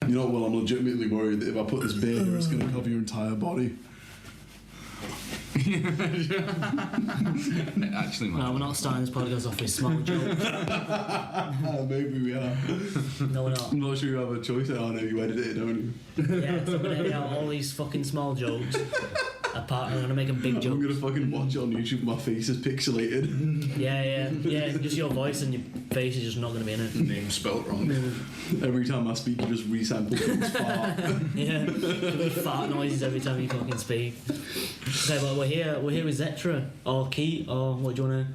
You know, well, I'm legitimately worried that if I put this beer here, it's going to cover your entire body. Actually, no, we're not starting this podcast off with small jokes. Maybe we are. No, we're not. I'm not sure you have a choice. I know you edit it, don't you? Yeah, so I'm gonna edit out all these fucking small jokes. Apart, I'm gonna make them big jokes. I'm gonna fucking watch it on YouTube. My face is pixelated. Yeah. Just your voice and your face is just not gonna be in it. name spelt wrong. Every time I speak, you just resample things fart. Yeah, there'll be fart noises every time you fucking speak. Okay, well, we're here with Zetra or Keith, or what do you wanna?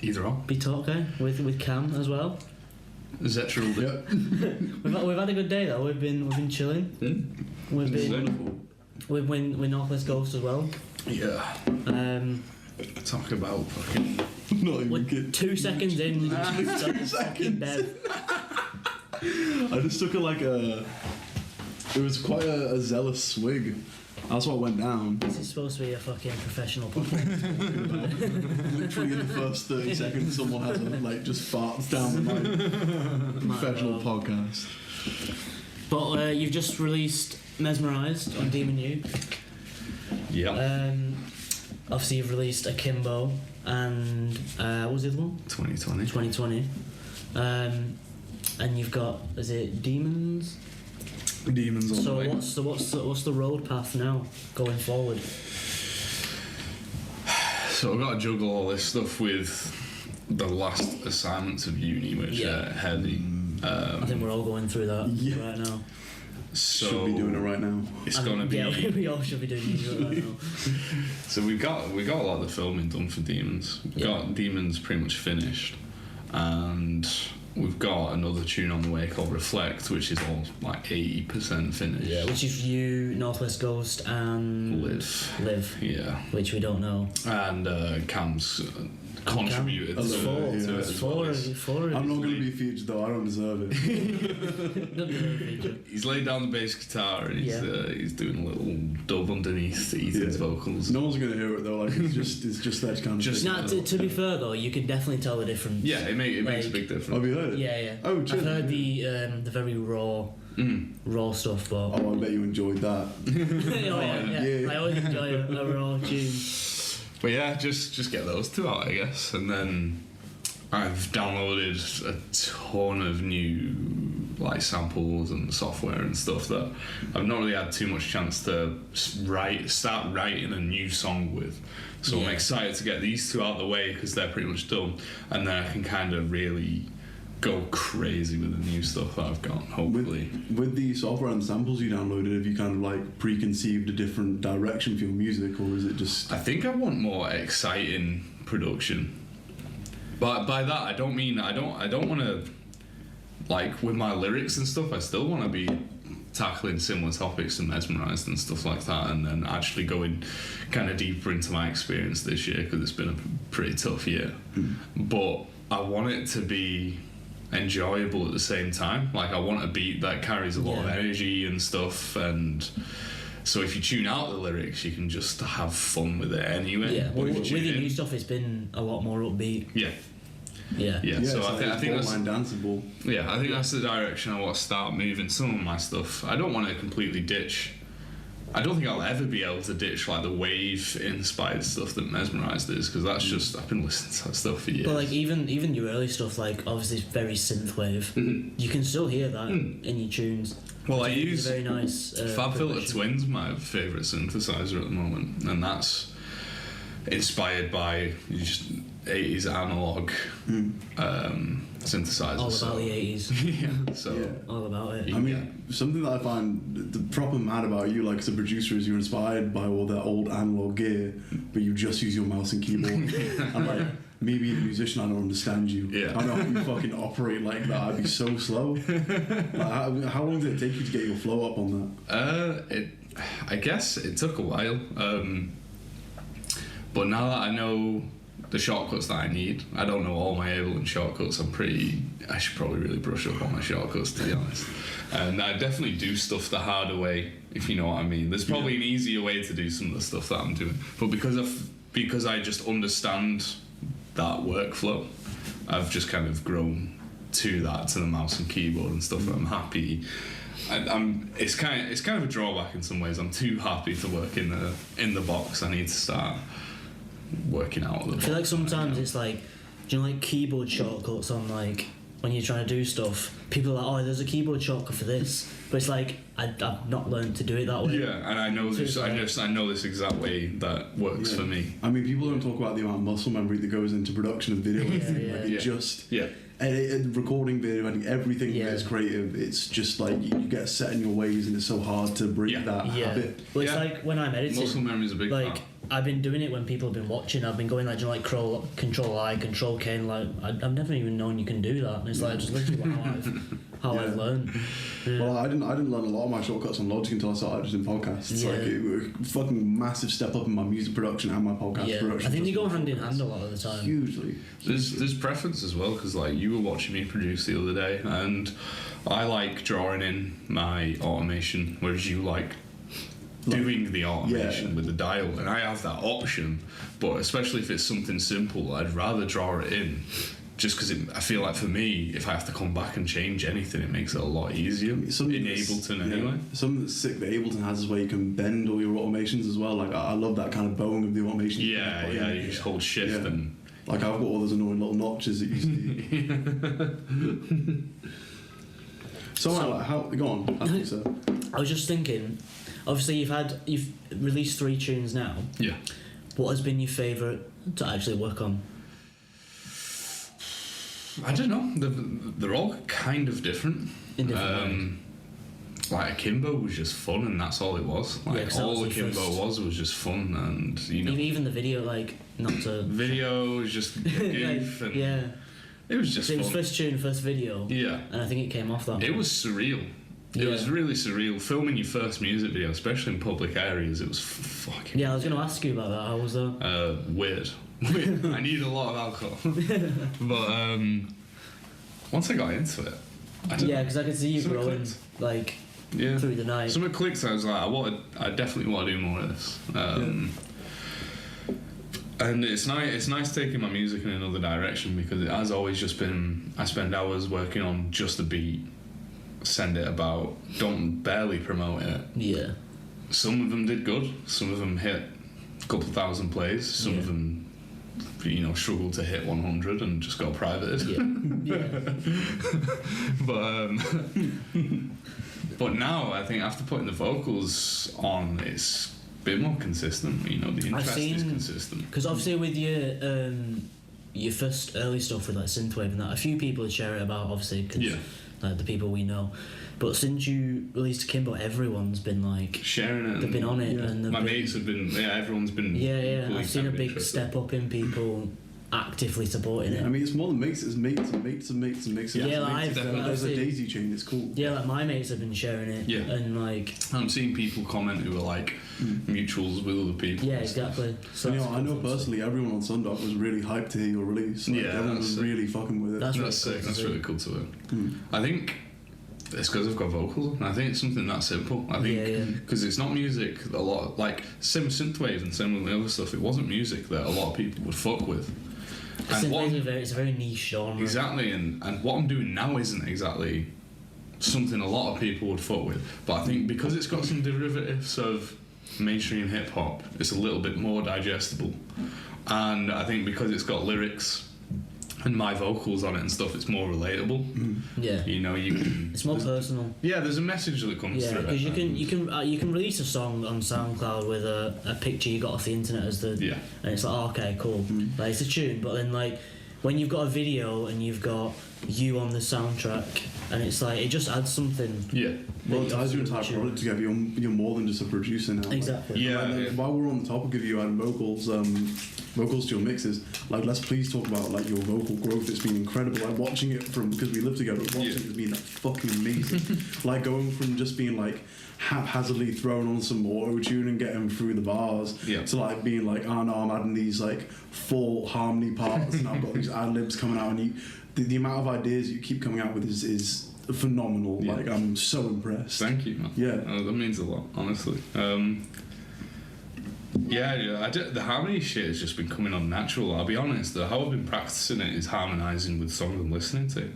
Either or. Be talker with Cam as well. Zetra will do. Yep. We've had a good day though. We've been chilling. We've been Wonderful. with Northwest Ghost as well. Yeah. Talk about fucking. Not even kidding. 2 seconds in. 2 seconds. I just took it was quite a zealous swig. That's what went down. This is supposed to be a fucking professional podcast. Literally in the first 30 seconds, someone has just farts down the mic. Professional podcast. But you've just released Mesmerised on Demon U. Yeah. Obviously, you've released Akimbo and what was the other one? 2020. 2020. And you've got, is it Demons? Demons on the way. So what's the road path now going forward? So I've got to juggle all this stuff with the last assignments of uni, which are heavy. I think we're all going through that right now. So should be doing it right now. It's gonna be. Yeah, we all should be doing it right now. So we got a lot of the filming done for Demons. We've got Demons pretty much finished, and we've got another tune on the way called Reflect, which is all like 80% finished. Yeah, which is you, Northwest Ghost, and Live. Yeah. Which we don't know. And Cam's contributed to it. Four. I'm not going to be featured though. I don't deserve it. He's laid down the bass guitar and he's doing a little dub underneath Ethan's vocals. No one's going to hear it though. Like it's just that kind of thing. To be fair though, you can definitely tell the difference. Yeah, it makes a big difference. Have you heard it? Yeah. Oh, I've heard the very raw stuff, but I bet you enjoyed that. I always enjoy a raw tune. But yeah, just get those two out, I guess, and then I've downloaded a ton of new samples and software and stuff that I've not really had too much chance to start writing a new song with. So I'm excited to get these two out of the way because they're pretty much done, and then I can kind of really go crazy with the new stuff that I've got, hopefully. With the software and samples you downloaded, have you kind of preconceived a different direction for your music, or is it just... I think I want more exciting production. But by that I don't mean I don't want to, with my lyrics and stuff, I still want to be tackling similar topics to Mesmerised and stuff like that, and then actually going kind of deeper into my experience this year, because it's been a pretty tough year. But I want it to be enjoyable at the same time. I want a beat that carries a lot of energy and stuff, and so if you tune out the lyrics you can just have fun with it anyway. With the new stuff it's been a lot more upbeat. So I think that's danceable. I think that's the direction I want to start moving some of my stuff. I don't want to completely ditch. I don't think I'll ever be able to ditch the wave-inspired stuff that Mesmerised is, because that's just, I've been listening to that stuff for years. But even your early stuff, obviously it's very synthwave. You can still hear that in your tunes. Well, I use very nice FabFilter Twin's my favourite synthesizer at the moment, and that's inspired by just 80s analog synthesizers. All about the 80s. All about it. I mean, something that I find the proper mad about you, as a producer, is you're inspired by all that old analog gear, but you just use your mouse and keyboard. And me being a musician, I don't understand you. I don't know how you fucking operate like that. I'd be so slow. How long did it take you to get your flow up on that? I guess it took a while. But now that I know the shortcuts that I need, I don't know all my Ableton shortcuts. I should probably really brush up on my shortcuts, to be honest. And I definitely do stuff the harder way, if you know what I mean. There's probably an easier way to do some of the stuff that I'm doing, but because I just understand that workflow, I've just kind of grown to the mouse and keyboard and stuff. I'm happy. It's kind of a drawback in some ways. I'm too happy to work in the box. I need to start working out of the box. I feel like sometimes it's like, do you know, like keyboard shortcuts on like when you're trying to do stuff, people are like, oh, there's a keyboard shortcut for this, but it's like I've not learned to do it that way. Yeah, and I know this. I know this exact way that works for me. I mean, people don't talk about the amount of muscle memory that goes into production of video. Recording video and everything that's creative. It's just like you get set in your ways, and it's so hard to break that habit. Well, it's like when I'm editing. Muscle memory is a big part. I've been doing it when people have been watching. I've been going like, you know, like Control I, Control K, and like I've never even known you can do that. And it's like just literally how I've learned. Yeah. Well, I didn't learn a lot of my shortcuts on Logic until I started just in podcasts. It's like a fucking massive step up in my music production and my podcast production. I think they go hand in hand a lot of the time. Hugely. There's preference as well, because like you were watching me produce the other day, and I like drawing in my automation, whereas you like doing the automation with the dial, and I have that option, but especially if it's something simple, I'd rather draw it in, just because I feel like for me, if I have to come back and change anything, it makes it a lot easier in Ableton anyway. Something that's sick that Ableton has is where you can bend all your automations as well. Like I love that kind of bowing of the automation. You just hold shift and like I've got all those annoying little notches that you see. Go on. I think so. I was just thinking, obviously you've released 3 tunes now. Yeah. What has been your favourite to actually work on? I don't know. They're all kind of different. In different ways. Like Akimbo was just fun, and that's all it was. Like all Akimbo was just fun, and you know. Even the video, like not to. Video was just goof, and it was just. It fun. was first tune, first video. Yeah. And I think it came off that. It was surreal. It was really surreal. Filming your first music video, especially in public areas, it was fucking. Yeah, I was going to ask you about that. How was that? Weird. I need a lot of alcohol. But once I got into it, because I could see you growing like through the night. Something clicked. I was like, I definitely want to do more of this. And it's nice taking my music in another direction, because it has always just been, I spend hours working on just the beat, send it about, don't barely promote it. Yeah. Some of them did good. Some of them hit a couple thousand plays. Some of them, struggled to hit 100 and just got privated. But now I think after putting the vocals on, it's a bit more consistent. The interest is consistent. Because obviously with your first early stuff with like synthwave and that, a few people would share it about, obviously, because like the people we know. But since you released Akimbo, everyone's been like sharing it. They've been on it, and my mates have been. Yeah, everyone's been. Yeah. I've seen a big step up in people actively supporting it. I mean, it's more than mates. It's mates and mates and mates and mates. There's a daisy chain. It's cool. Yeah, like my mates have been sharing it. Yeah, and like I'm seeing people comment who are like mutuals with other people. Yeah, exactly. So I know personally, everyone on Sundog was really hyped to hear your release. Like, everyone was really fucking with it. That's sick. That's really cool to hear. I think it's because I've got vocals, and I think it's something that simple. I think because it's not music a lot, like same with synthwave and same with the other stuff. It wasn't music that a lot of people would fuck with. It's a very niche genre. Exactly, and what I'm doing now isn't exactly something a lot of people would fuck with. But I think because it's got some derivatives of mainstream hip hop, it's a little bit more digestible. And I think because it's got lyrics and my vocals on it and stuff, it's more relatable. Yeah, you can. It's more personal. Yeah, there's a message that comes through. Yeah, because you can release a song on SoundCloud with a picture you got off the internet as and it's like, okay, cool, like it's a tune. But then like when you've got a video and you've got you on the soundtrack, and it's like it just adds something. Yeah. Well, it ties your entire product together. You're more than just a producer now. Exactly. Like, while we're on the topic of you adding vocals to your mixes, like let's please talk about like your vocal growth. It's been incredible. Like watching it because we live together. Watching it has been fucking amazing. Like going from just being like haphazardly thrown on some auto-tune and getting through the bars to like being like, oh no, I'm adding these like full harmony parts and I've got these ad-libs coming out, and the amount of ideas you keep coming out with is phenomenal. Like I'm so impressed. Thank you, man. Yeah, that means a lot, honestly. Yeah, the harmony shit has just been coming on natural. I'll be honest, how I've been practicing it is harmonising with songs I'm listening to.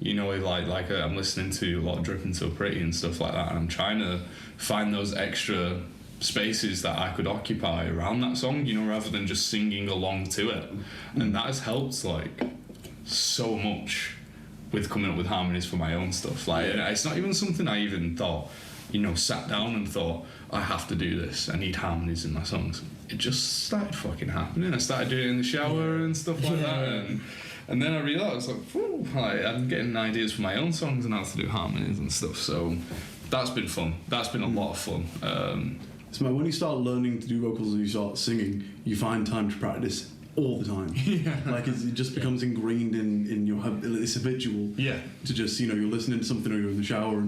You know, I'm listening to a lot of Dripping So Pretty and stuff like that, and I'm trying to find those extra spaces that I could occupy around that song, you know, rather than just singing along to it. And that has helped, like, so much with coming up with harmonies for my own stuff. Like, it's not even something I even thought, you know, sat down and thought, I have to do this, I need harmonies in my songs. It just started fucking happening. I started doing it in the shower and stuff like that, and then I realised, like, I'm getting ideas for my own songs and how to do harmonies and stuff. So that's been fun. That's been a lot of fun. So when you start learning to do vocals and you start singing, you find time to practice all the time. Yeah. Like it just becomes ingrained in your, it's habitual. Yeah. To just, you know, you're listening to something or you're in the shower,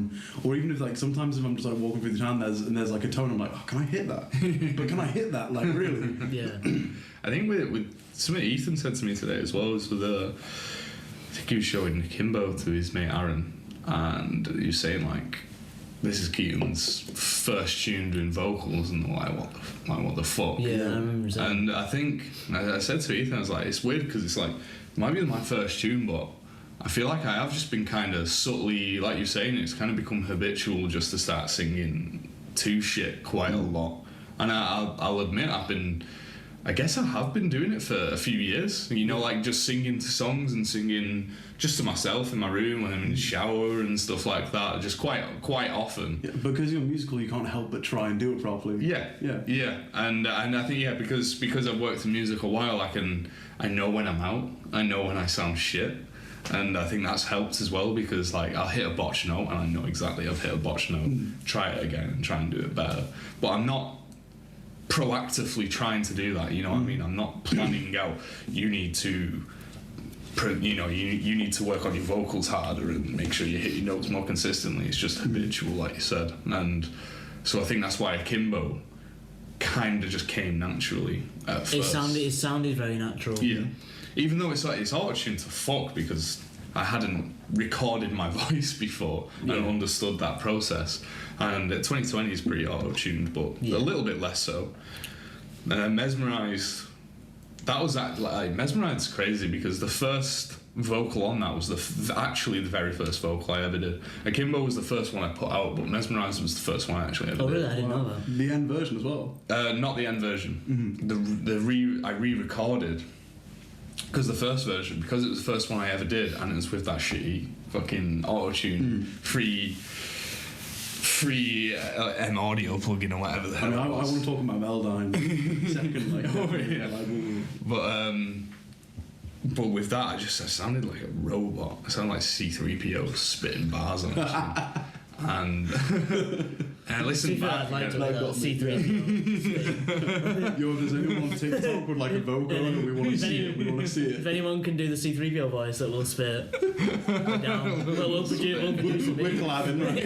or even if, like, sometimes if I'm just like walking through the town and there's like a tone, I'm like, oh, can I hit that? But can I hit that? Like, really? Yeah. I think with something Ethan said to me today as well was I think he was showing Kimbo to his mate Aaron, and he was saying, like, this is Keaton's first tune doing vocals, and they're like, what the fuck? Yeah, I remember that. And I think I said to Ethan, I was like, it's weird because it's like, it might be my first tune, but I feel like I have just been kind of subtly, like you're saying, it's kind of become habitual just to start singing to shit quite a lot. And I'll admit, I guess I have been doing it for a few years, you know, like just singing to songs and singing just to myself in my room when I'm in the shower and stuff like that, just quite often. Yeah, because you're musical, you can't help but try and do it properly. Yeah. And I think, because I've worked in music a while, I know when I'm out, I know when I sound shit. And I think that's helped as well, because, like, I'll hit a botch note and I know exactly I've hit a botch note, try it again and try and do it better. But I'm not proactively trying to do that, you know what I mean? I'm not planning out, you need to work on your vocals harder and make sure you hit your notes more consistently. It's just habitual, like you said. And so I think that's why Akimbo kind of just came naturally at first. It sounded very natural. Yeah. Even though it's auto-tuned to fuck, because I hadn't recorded my voice before and understood that process. And 2020 is pretty auto-tuned, but a little bit less so. Mesmerised, that was Mesmerised crazy, because the first vocal on that was actually the very first vocal I ever did. Akimbo was the first one I put out, but Mesmerised was the first one I actually ever did. Oh really? I didn't know that. The end version as well? Not the end version. I re-recorded, because the first version, because it was the first one I ever did, and it was with that shitty fucking auto-tune free M audio plugin or whatever the hell. I want to talk about Meldine second, But with that, I sounded like a robot. I sounded like C3PO spitting bars on it. And listen back. I'd like to like C3. Yo, does anyone on TikTok with like a vocal and we want to see it? We want to see it. If anyone can do the C3PO voice, that will spit down. We'll produce We're collabing, right?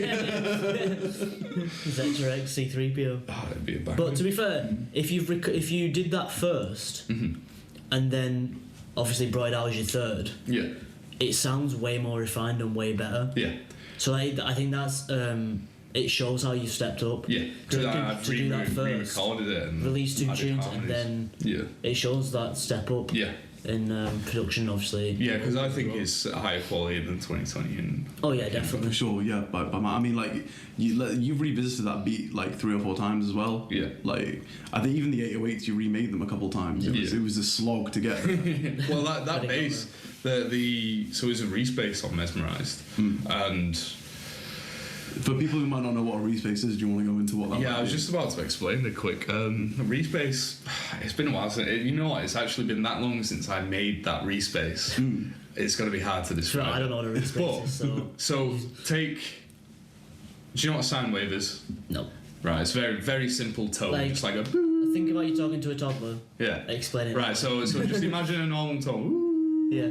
Zetra X C3PO. Oh, that'd be a bang. But to be fair, if you did that first, and then obviously brought it out as your third, it sounds way more refined and way better. Yeah. So I think that's it shows how you stepped up. Yeah, because I've re-recorded it and release 2 tunes, and then it shows that step up. Yeah. In production, obviously. Yeah, because I think it's higher quality than 2020. And oh yeah, definitely. For sure, yeah. But I mean, like you've revisited that beat like 3 or 4 times as well. Yeah. Like I think even the 808s, you remade them a couple times. It was a slog to get. Well, that bass, so it was a Reese bass on Mesmerised, and. For people who might not know what a Reese bass is, do you want to go into what that is? Yeah, I was just about to explain it quick. Reese bass, it's been a while since... You know what? It's actually been that long since I made that Reese bass. It's going to be hard to describe. I don't know what a Reese bass is, so take... Do you know what a sine wave is? No. Right, it's very, very simple tone. Just like a... Think about you talking to a toddler. Yeah. Explain it. Right, so just imagine a normal tone. Yeah.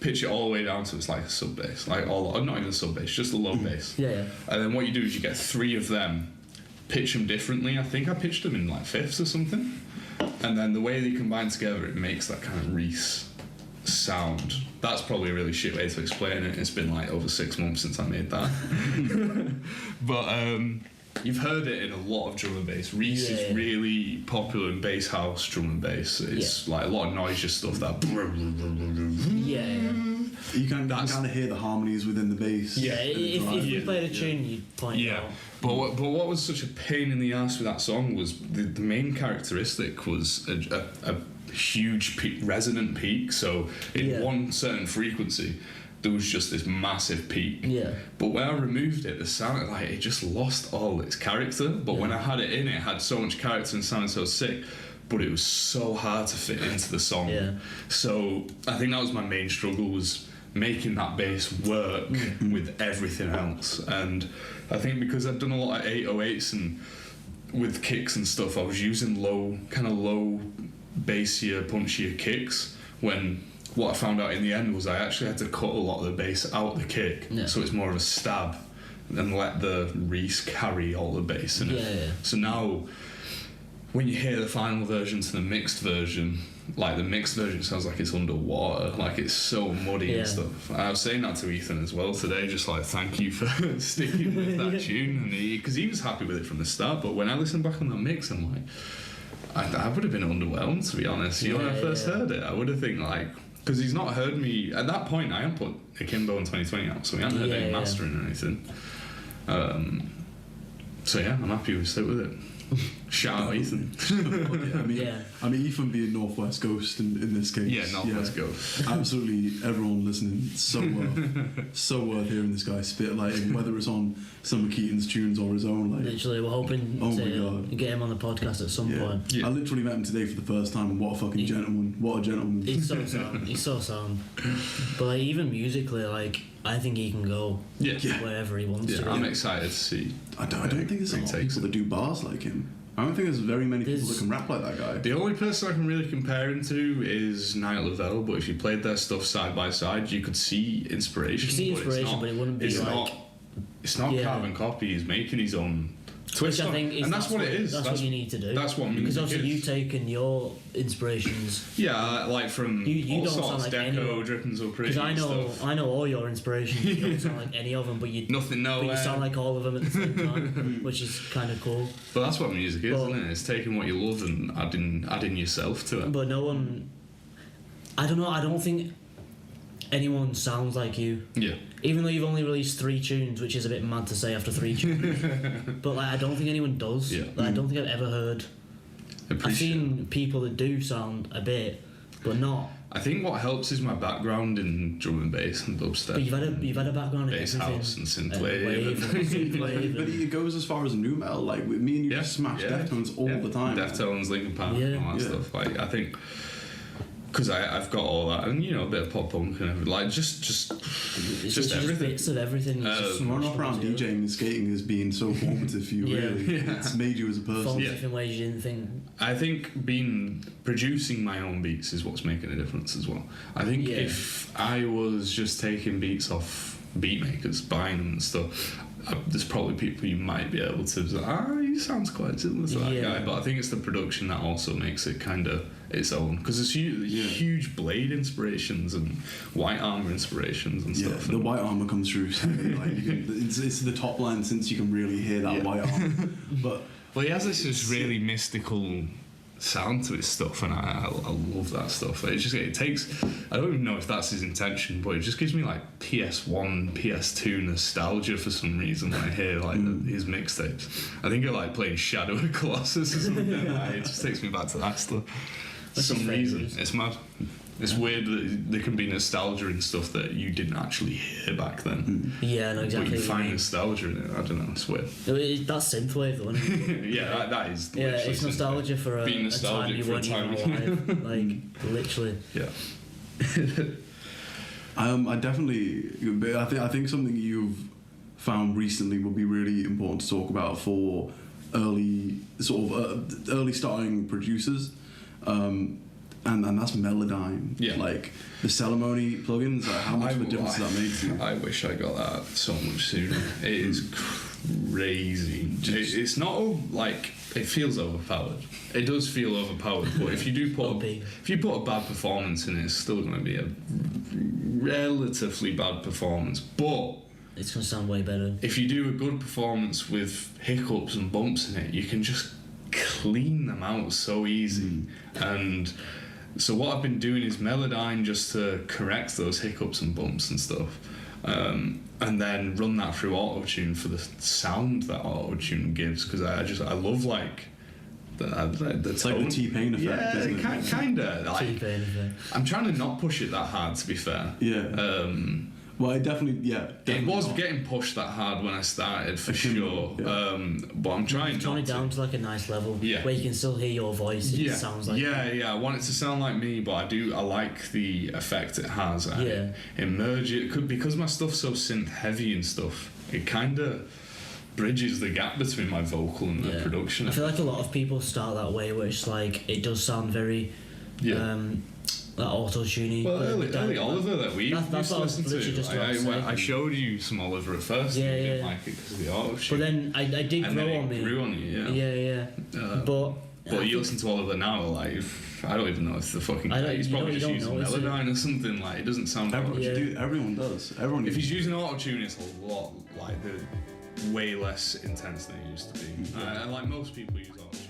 Pitch it all the way down to it's like a sub bass, like not even a sub bass, just a low bass. Yeah. And then what you do is you get 3 of them, pitch them differently. I think I pitched them in like fifths or something, and then the way they combine together, it makes that kind of Reese sound. That's probably a really shit way to explain it. It's been like over 6 months since I made that. But you've heard it in a lot of drum and bass. Reese is really popular in bass house drum and bass. It's like a lot of noisier stuff that. You can kind of hear the harmonies within the bass. Yeah, if you played a tune, you'd point it out. But what was such a pain in the ass with that song was the main characteristic was a huge resonant peak. So in one certain frequency, there was just this massive peak. Yeah. But when I removed it, the sound, like, it just lost all its character. But when I had it in, it had so much character and sounded so sick. But it was so hard to fit into the song. Yeah. So I think that was my main struggle, was making that bass work with everything else. And I think because I've done a lot of 808s and with kicks and stuff, I was using low, bassier, punchier kicks, when what I found out in the end was I actually had to cut a lot of the bass out the kick, so it's more of a stab, and let the Reese carry all the bass in it. So now, when you hear the final version to the mixed version, like the mixed version sounds like it's underwater, like it's so muddy and stuff. I was saying that to Ethan as well today, just like, thank you for sticking with that tune, and because he was happy with it from the start. But when I listen back on that mix, I'm like, I would have been underwhelmed, to be honest. You know, when I first heard it, I would have think like, because he's not heard me at that point. I hadn't put Akimbo in 2020 out, so we hadn't heard any mastering or anything. So yeah, I'm happy we stick with it. Shout out Ethan. I mean, Ethan being Northwest Ghost in this case. Yeah, Northwest Ghost. Absolutely, everyone listening, so worth hearing this guy spit. Like, whether it's on some of Keaton's tunes or his own. Like, literally, we're hoping to get him on the podcast at some point. I literally met him today for the first time, and what a fucking gentleman! What a gentleman! He's so sound. He's so sound. But like, even musically, like, I think he can go wherever he wants to. I'm excited to see. I don't think there's a lot of people that do bars like him. I don't think there's very many people that can rap like that guy. The only person I can really compare him to is Night Lavelle, but if you played their stuff side by side, you could see inspiration. You see inspiration, but it wouldn't be like... It's not carbon copy, he's making his own twist. Which I think is, and that's what it is. That's what you need to do. That's what music is. Because obviously you've taken your inspirations. Yeah, like from you all don't sorts, sound like Deco, Drippin' So Pretty. Because I know all your inspirations. You don't sound like any of them, but you sound like all of them at the same time, which is kind of cool. But that's what music is, isn't it? It's taking what you love and adding yourself to it. But no one, I don't know. I don't think anyone sounds like you. Yeah. Even though you've only released 3 tunes, which is a bit mad to say after 3 tunes. But like, I don't think anyone does. Yeah. Like, I don't think I've ever heard. I've seen people that do sound a bit, but not. I think what helps is my background in drum and bass and dubstep. But you've had a background in bass everything. house and synthwave. But it goes as far as nu metal. Like, me and you just smash Deftones all the time. Deftones, Linkin Park, and all that stuff. Like, I think. Because I've got all that, and a bit of pop punk and everything, like just everything. Bits of everything. Running off around DJing and skating has been so formative for you. Really, it's made you as a person. Formative in ways you didn't think. I think producing my own beats is what's making a difference as well. I think if I was just taking beats off beat makers, buying them and stuff, there's probably people you might be able to he sounds quite similar to that guy, but I think it's the production that also makes it kind of its own, because there's huge Blade inspirations and White Armor inspirations and stuff. The White Armor comes through. Like, it's the top line, since you can really hear that White Armor. But he has this just really mystical sound to his stuff, and I love that stuff. It takes, I don't even know if that's his intention, but it just gives me like PS1, PS2 nostalgia for some reason when I hear like his mixtapes. I think I like playing Shadow of the Colossus or something. It just takes me back to that stuff for some reason. It's mad. It's weird that there can be nostalgia in stuff that you didn't actually hear back then. Yeah, no, exactly. But you find nostalgia in it. I don't know, it's weird. That's synthwave though, isn't it? Yeah, that is. Yeah, it's nostalgia for a time you weren't even alive. Like, literally. Yeah. I definitely. I think something you've found recently would be really important to talk about for early starting producers. And that's Melodyne. Yeah. Like, the Ceremony plugins, like, how much of a difference does that make to you? I wish I got that so much sooner. It is crazy. It's not like, it feels overpowered. It does feel overpowered, but if you put a bad performance in it, it's still going to be a relatively bad performance. But it's gonna sound way better. If you do a good performance with hiccups and bumps in it, you can just clean them out so easy. And so what I've been doing is Melodyne just to correct those hiccups and bumps and stuff. And then run that through auto-tune for the sound that auto-tune gives, because I love like the it's like the T-Pain effect, yeah, isn't it? Kinda like T-Pain effect. I'm trying to not push it that hard, to be fair. Yeah. Well, it definitely it was not. getting pushed that hard when I started, for Akimbo, sure. yeah. But I'm trying Tone not it down to like a nice level where you can still hear your voice. It sounds like I want it to sound like me, but I like the effect it has. It merge it because my stuff's so synth heavy and stuff. It kind of bridges the gap between my vocal and the production. I feel like a lot of people start that way, where it's like it does sound very like auto-tuning. Well, early Oliver that we used to listen to. I showed you some Oliver at first. Yeah, and you didn't like it because of the auto-tune. But then I did and grow then on me. Grew on you, But you listen to Oliver now, like I don't even know if the fucking guy. He's probably just using Melodyne or something. Like it doesn't sound. Everyone does. Everyone. If he's using auto-tune, it's a lot like way less intense than it used to be. And like most people use auto-tune.